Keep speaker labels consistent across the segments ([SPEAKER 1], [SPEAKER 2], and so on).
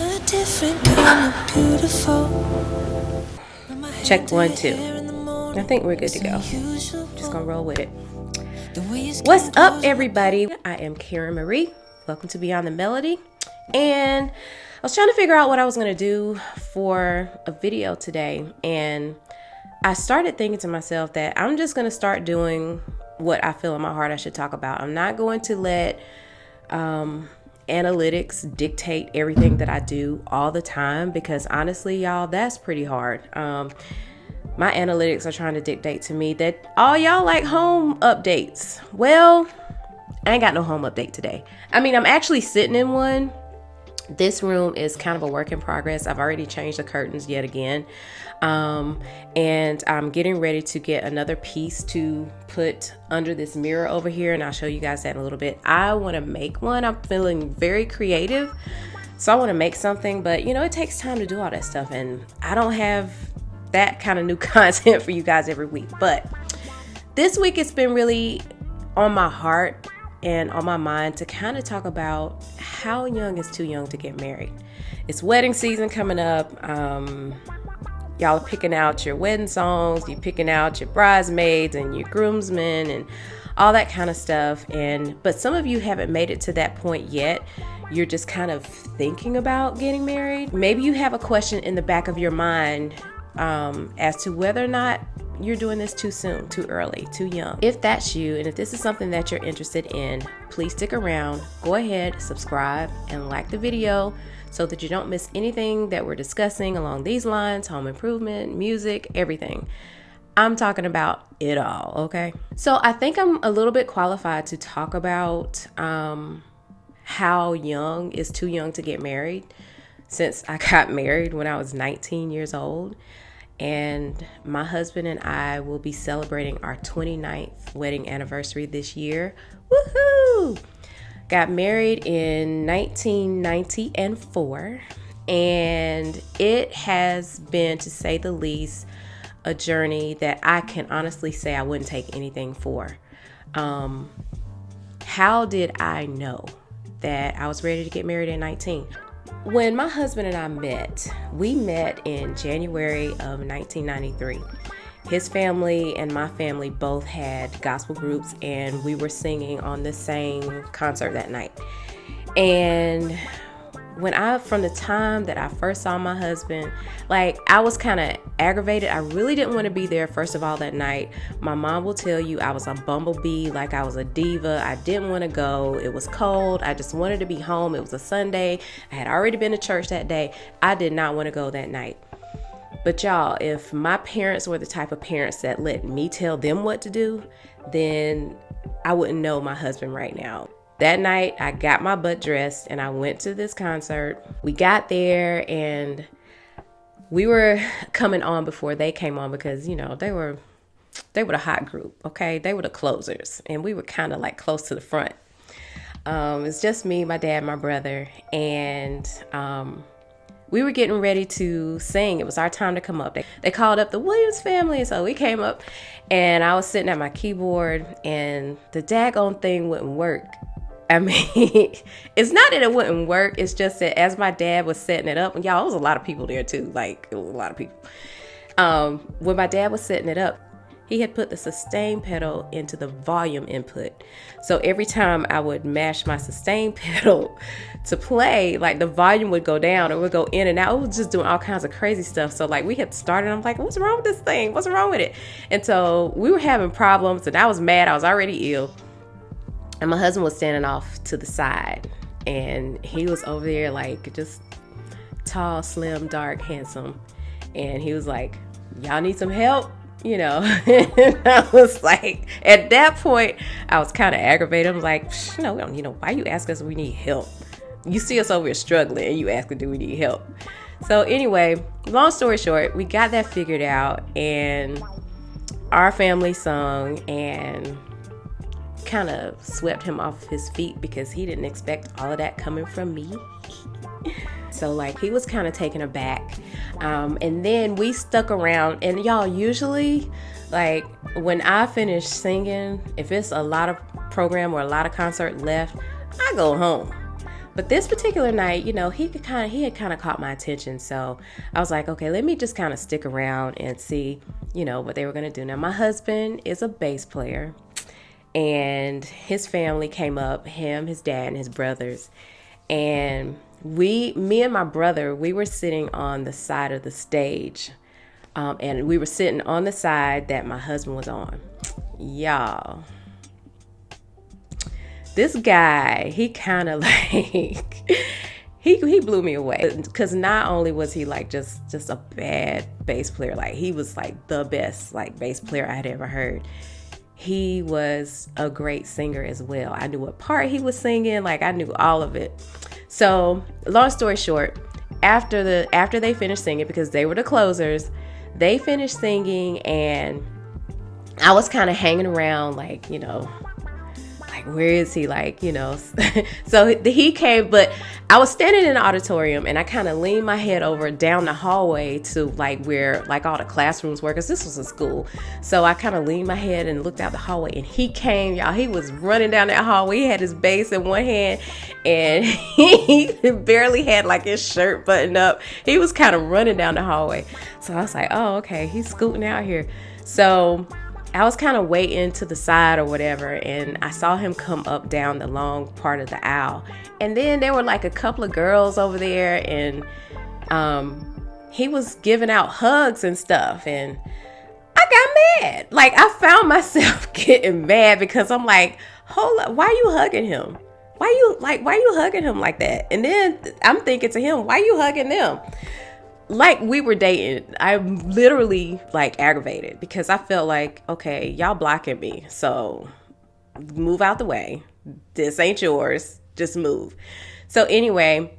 [SPEAKER 1] A different kind of beautiful.
[SPEAKER 2] Check 1, 2. I think we're good to go. Just gonna roll with it. What's up, everybody? I am Karen Marie. Welcome to Beyond the Melody. And I was trying to figure out what I was gonna do for a video today, and I started thinking to myself that I'm just gonna start doing what I feel in my heart I should talk about. I'm not going to let analytics dictate everything that I do all the time, because honestly, y'all, that's pretty hard. My analytics are trying to dictate to me that all y'all like home updates. Well, I ain't got no home update today. I mean, I'm actually sitting in one. This room is kind of a work in progress. I've already changed the curtains yet again. And I'm getting ready to get another piece to put under this mirror over here, and I'll show you guys that in a little bit. I want to make one. I'm feeling very creative, so I want to make something, but you know, it takes time to do all that stuff, and I don't have that kind of new content for you guys every week. But this week it's been really on my heart and on my mind to kind of talk about how young is too young to get married. It's wedding season coming up. Y'all are picking out your wedding songs, you're picking out your bridesmaids and your groomsmen and all that kind of stuff. But some of you haven't made it to that point yet. You're just kind of thinking about getting married. Maybe you have a question in the back of your mind as to whether or not you're doing this too soon, too early, too young. If that's you, and if this is something that you're interested in, please stick around. Go ahead, subscribe, and like the video so that you don't miss anything that we're discussing along these lines: home improvement, music, everything. I'm talking about it all, okay? So I think I'm a little bit qualified to talk about how young is too young to get married, since I got married when I was 19 years old. And my husband and I will be celebrating our 29th wedding anniversary this year. Woohoo! Got married in 1994, and it has been, to say the least, a journey that I can honestly say I wouldn't take anything for. How did I know that I was ready to get married at 19? When my husband and I met, we met in January of 1993. His family and my family both had gospel groups, and we were singing on the same concert that night. And from the time that I first saw my husband, I was kind of aggravated. I really didn't want to be there, first of all, that night. My mom will tell you I was a bumblebee, I was a diva. I didn't want to go. It was cold. I just wanted to be home. It was a Sunday. I had already been to church that day. I did not want to go that night. But y'all, if my parents were the type of parents that let me tell them what to do, then I wouldn't know my husband right now. That night, I got my butt dressed and I went to this concert. We got there and we were coming on before they came on, because, you know, they were the hot group, okay? They were the closers, and we were kind of close to the front. It's just me, my dad, my brother, and we were getting ready to sing. It was our time to come up. They called up the Williams family, so we came up, and I was sitting at my keyboard, and the daggone thing wouldn't work. I mean, it's not that it wouldn't work. It's just that as my dad was setting it up, and y'all, it was a lot of people there too. It was a lot of people. When my dad was setting it up, he had put the sustain pedal into the volume input. So every time I would mash my sustain pedal to play, the volume would go down or would go in and out. It was just doing all kinds of crazy stuff. So we had started, I'm like, what's wrong with this thing? What's wrong with it? And so we were having problems, and I was mad. I was already ill. And my husband was standing off to the side, and he was over there just tall, slim, dark, handsome. And he was like, y'all need some help? You know, and I was at that point, I was kind of aggravated. I was like, no, why you ask us if we need help? You see us over here struggling, and you ask, do we need help? So anyway, long story short, we got that figured out, and our family sung and kind of swept him off his feet, because he didn't expect all of that coming from me. So he was kind of taken aback. And then we stuck around, and y'all, usually when I finish singing, if it's a lot of program or a lot of concert left, I go home. But this particular night, he had kind of caught my attention. So I was like, okay, let me just kind of stick around and see, what they were going to do. Now, my husband is a bass player, and his family came up, him, his dad, and his brothers. And me and my brother, we were sitting on the side of the stage. And we were sitting on the side that my husband was on. Y'all, this guy, he kind of like, he blew me away. Because not only was he like just a bad bass player, like he was like the best like bass player I had ever heard. He was a great singer as well. I knew what part he was singing, like I knew all of it. So long story short, after they finished singing, because they were the closers, they finished singing, and I was kind of hanging around like, like where is he, like, so he came, but I was standing in the auditorium, and I kind of leaned my head over down the hallway to like where like all the classrooms were, because this was a school. So I kind of leaned my head and looked out the hallway, and he came, y'all. He was running down that hallway. He had his bass in one hand, and he barely had like his shirt buttoned up. He was kind of running down the hallway. So I was like, oh, okay, he's scooting out here. So I was kind of waiting to the side or whatever, and I saw him come up down the long part of the aisle. And then there were like a couple of girls over there, and he was giving out hugs and stuff, and I got mad. Like, I found myself getting mad because I'm like, hold up, why are you hugging him? Why you hugging him like that? And then I'm thinking to him, why you hugging them? Like we were dating. I'm literally like aggravated because I felt like, okay, y'all blocking me, so move out the way. This ain't yours. Just move. So anyway,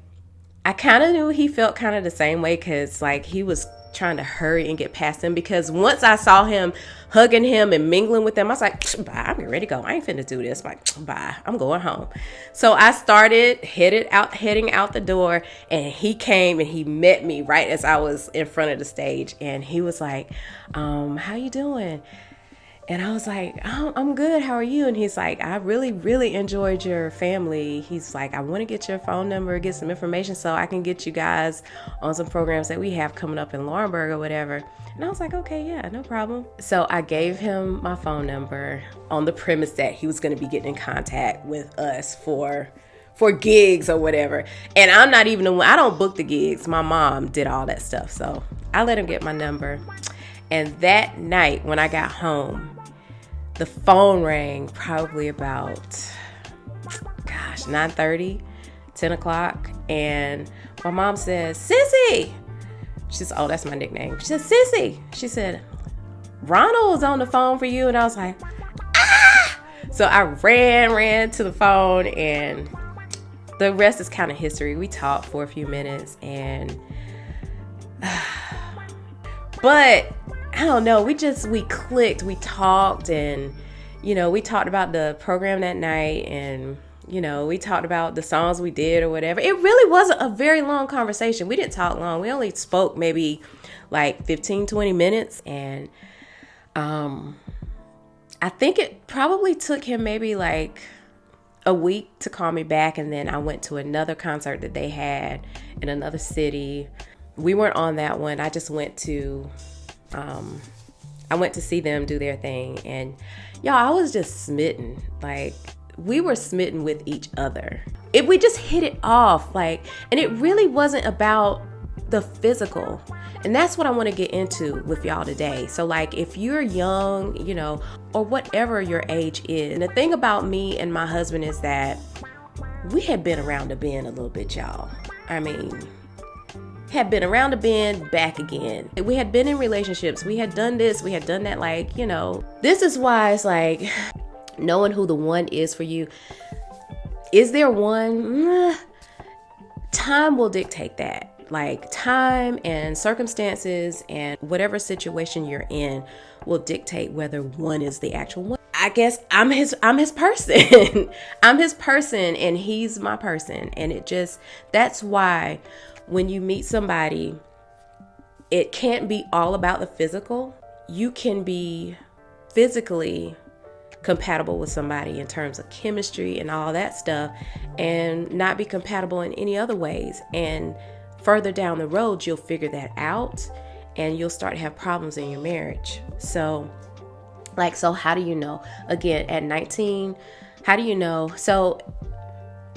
[SPEAKER 2] I kind of knew he felt kind of the same way, because like he was trying to hurry and get past him, because once I saw him hugging him and mingling with them, I was like, bye, I'm ready to go. I ain't finna do this. Like, bye, I'm going home. So I started heading out the door, and he came and he met me right as I was in front of the stage, and he was like, how you doing? And I was like, oh, I'm good. How are you? And he's like, I really, really enjoyed your family. He's like, I want to get your phone number, get some information so I can get you guys on some programs that we have coming up in Laurinburg or whatever. And I was like, okay, yeah, no problem. So I gave him my phone number on the premise that he was going to be getting in contact with us for gigs or whatever. And I'm not even the one, I don't book the gigs. My mom did all that stuff. So I let him get my number. And that night when I got home, the phone rang probably about, 9:30, 10 o'clock. And my mom says, Sissy. She says, oh, that's my nickname. She said, Sissy. She said, Ronald's on the phone for you. And I was like, ah! So I ran to the phone, and the rest is kind of history. We talked for a few minutes, and but I don't know, we clicked, we talked, and we talked about the program that night, and we talked about the songs we did or whatever. It really wasn't a very long conversation. We didn't talk long. We only spoke maybe like 15-20 minutes, and I think it probably took him maybe like a week to call me back. And then I went to another concert that they had in another city. We weren't on that one. I just went to see them do their thing. And y'all, I was just smitten. Like, we were smitten with each other. We just hit it off. Like, and it really wasn't about the physical. And that's what I want to get into with y'all today. So like, if you're young, or whatever your age is. And the thing about me and my husband is that we had been around the bend a little bit, y'all. I mean, had been around the bend, back again. We had been in relationships. We had done this, we had done that. Like, this is why it's like knowing who the one is for you. Is there one? Time will dictate that. Like, time and circumstances and whatever situation you're in will dictate whether one is the actual one. I guess I'm his person. I'm his person, and he's my person. And that's why when you meet somebody, it can't be all about the physical. You can be physically compatible with somebody in terms of chemistry and all that stuff, and not be compatible in any other ways. And further down the road, you'll figure that out and you'll start to have problems in your marriage. So how do you know? Again, at 19, how do you know? So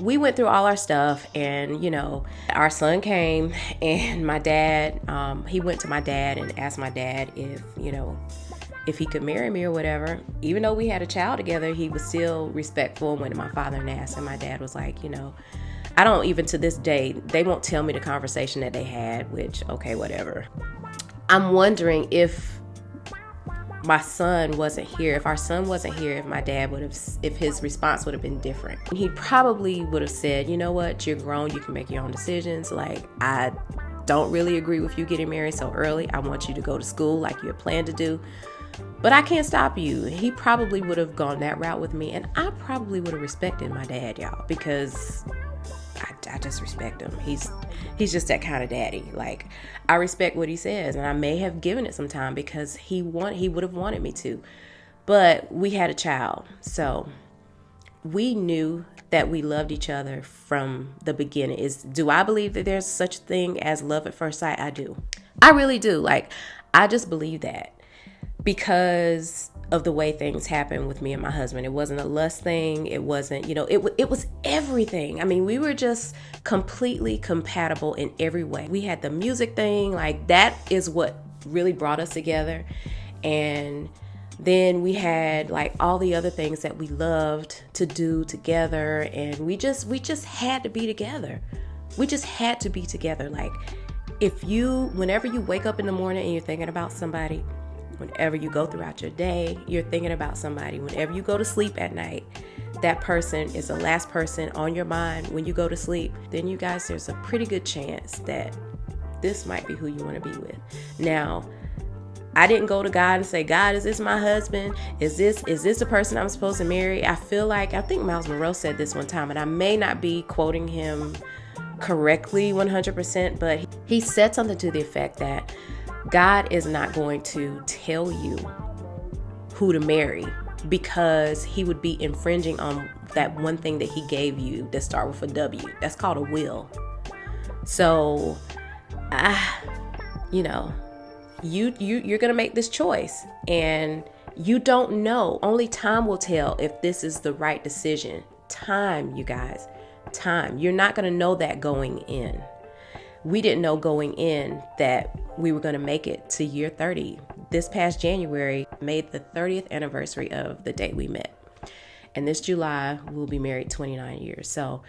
[SPEAKER 2] we went through all our stuff, and our son came, and my dad, he went to my dad and asked my dad if he could marry me or whatever. Even though we had a child together, he was still respectful and went to my father and asked, and my dad was like, I don't even to this day, they won't tell me the conversation that they had, which, okay, whatever. I'm wondering if my son wasn't here, if our son wasn't here, if my dad if his response would have been different. He probably would have said, you know what, you're grown, you can make your own decisions. Like, I don't really agree with you getting married so early. I want you to go to school like you had planned to do, but I can't stop you. He probably would have gone that route with me, and I probably would have respected my dad, y'all, because I just respect him. He's just that kind of daddy. Like, I respect what he says, and I may have given it some time because he would have wanted me to. But we had a child, so we knew that we loved each other from the beginning. Do I believe that there's such a thing as love at first sight? I do. I really do. Like, I just believe that because of the way things happened with me and my husband. It wasn't a lust thing. It wasn't, it was everything. I mean, we were just completely compatible in every way. We had the music thing, like that is what really brought us together. And then we had like all the other things that we loved to do together. And we just had to be together. We just had to be together. Like, whenever you wake up in the morning and you're thinking about somebody, whenever you go throughout your day, you're thinking about somebody. Whenever you go to sleep at night, that person is the last person on your mind when you go to sleep. Then you guys, there's a pretty good chance that this might be who you want to be with. Now, I didn't go to God and say, God, is this my husband? Is this the person I'm supposed to marry? I think Miles Monroe said this one time, and I may not be quoting him correctly 100%, but he said something to the effect that God is not going to tell you who to marry because he would be infringing on that one thing that he gave you that start with a W. That's called a will. So, you're going to make this choice, and you don't know. Only time will tell if this is the right decision. Time, you guys. Time. You're not going to know that going in. We didn't know going in that we were going to make it to year 30. This past January made the 30th anniversary of the day we met. And this July, we'll be married 29 years. So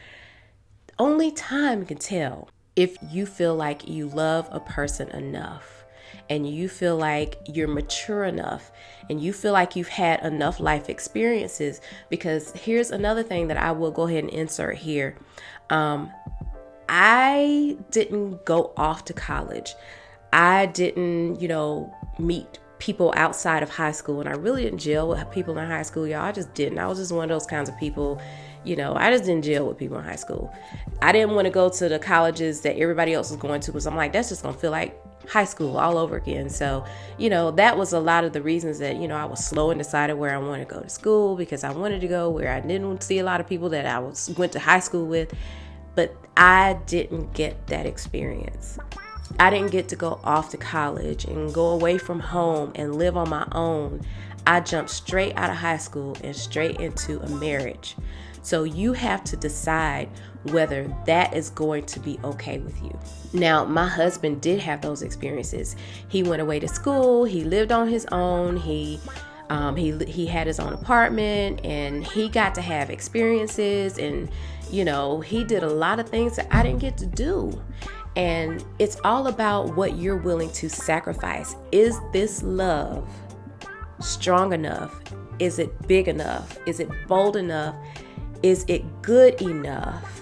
[SPEAKER 2] only time can tell if you feel like you love a person enough, and you feel like you're mature enough, and you feel like you've had enough life experiences. Because here's another thing that I will go ahead and insert here. I didn't go off to college. I didn't, meet people outside of high school. And I really didn't gel with people in high school, y'all. I just didn't. I was just one of those kinds of people, I just didn't gel with people in high school. I didn't want to go to the colleges that everybody else was going to because I'm like, that's just going to feel like high school all over again. So, that was a lot of the reasons that, I was slow and decided where I wanted to go to school, because I wanted to go where I didn't see a lot of people that I went to high school with. But I didn't get that experience. I didn't get to go off to college and go away from home and live on my own. I jumped straight out of high school and straight into a marriage. So you have to decide whether that is going to be okay with you. Now, my husband did have those experiences. He went away to school. He lived on his own. He had his own apartment, and he got to have experiences, and he did a lot of things that I didn't get to do. And it's all about what you're willing to sacrifice. Is this love strong enough? Is it big enough? Is it bold enough? Is it good enough?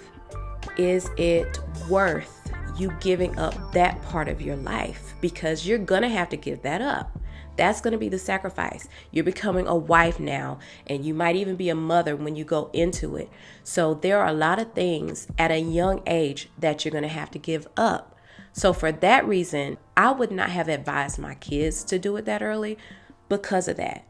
[SPEAKER 2] Is it worth you giving up that part of your life? Because you're going to have to give that up. That's going to be the sacrifice. You're becoming a wife now, and you might even be a mother when you go into it. So there are a lot of things at a young age that you're going to have to give up. So for that reason, I would not have advised my kids to do it that early because of that.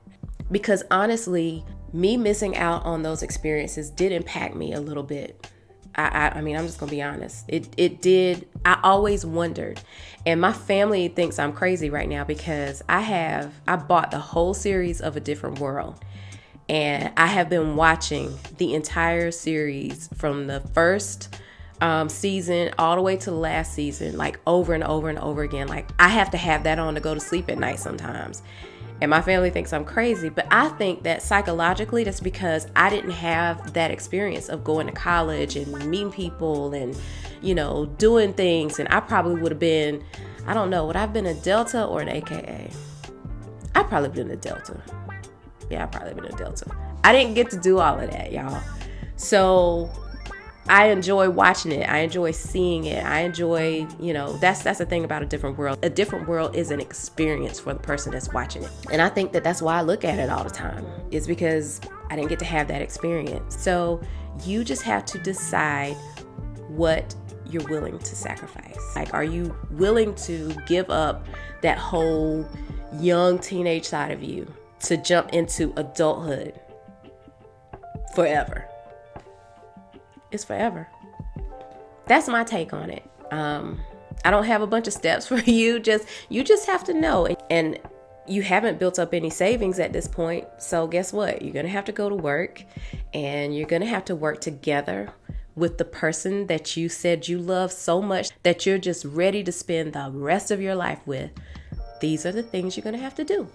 [SPEAKER 2] Because honestly, me missing out on those experiences did impact me a little bit. I mean, I'm just gonna be honest. It did. I always wondered, and my family thinks I'm crazy right now because I bought the whole series of A Different World, and I have been watching the entire series from the first season all the way to the last season, like over and over and over again. Like I have to have that on to go to sleep at night sometimes. And my family thinks I'm crazy, but I think that psychologically that's because I didn't have that experience of going to college and meeting people and, you know, doing things. And I probably would have been, I don't know, would I have been a Delta or an AKA? I'd probably been a Delta. Yeah, I'd probably been a Delta. I didn't get to do all of that, y'all. So I enjoy watching it. I enjoy seeing it. I enjoy, you know, that's the thing about A Different World. A Different World is an experience for the person that's watching it. And I think that that's why I look at it all the time. It's because I didn't get to have that experience. So you just have to decide what you're willing to sacrifice. Like, are you willing to give up that whole young teenage side of you to jump into adulthood forever? It's forever. That's my take on it. I don't have a bunch of steps for you. You just have to know. And you haven't built up any savings at this point. So guess what? You're going to have to go to work, and you're going to have to work together with the person that you said you love so much that you're just ready to spend the rest of your life with. These are the things you're going to have to do.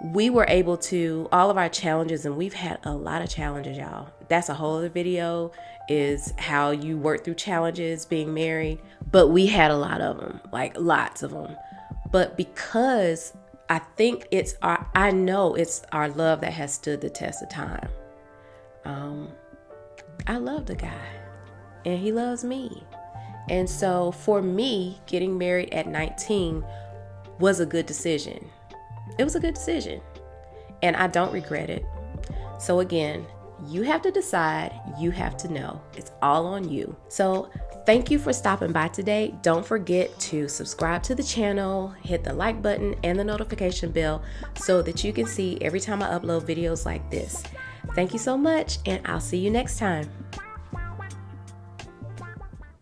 [SPEAKER 2] We were able to, all of our challenges, and we've had a lot of challenges, y'all. That's a whole other video, is how you work through challenges being married. But we had a lot of them, like lots of them. But because I think I know it's our love that has stood the test of time. I love the guy, and he loves me. And so for me, getting married at 19 was a good decision. It was a good decision, and I don't regret it. So again, you have to decide, you have to know. It's all on you. So thank you for stopping by today. Don't forget to subscribe to the channel, hit the like button and the notification bell so that you can see every time I upload videos like this. Thank you so much, and I'll see you next time.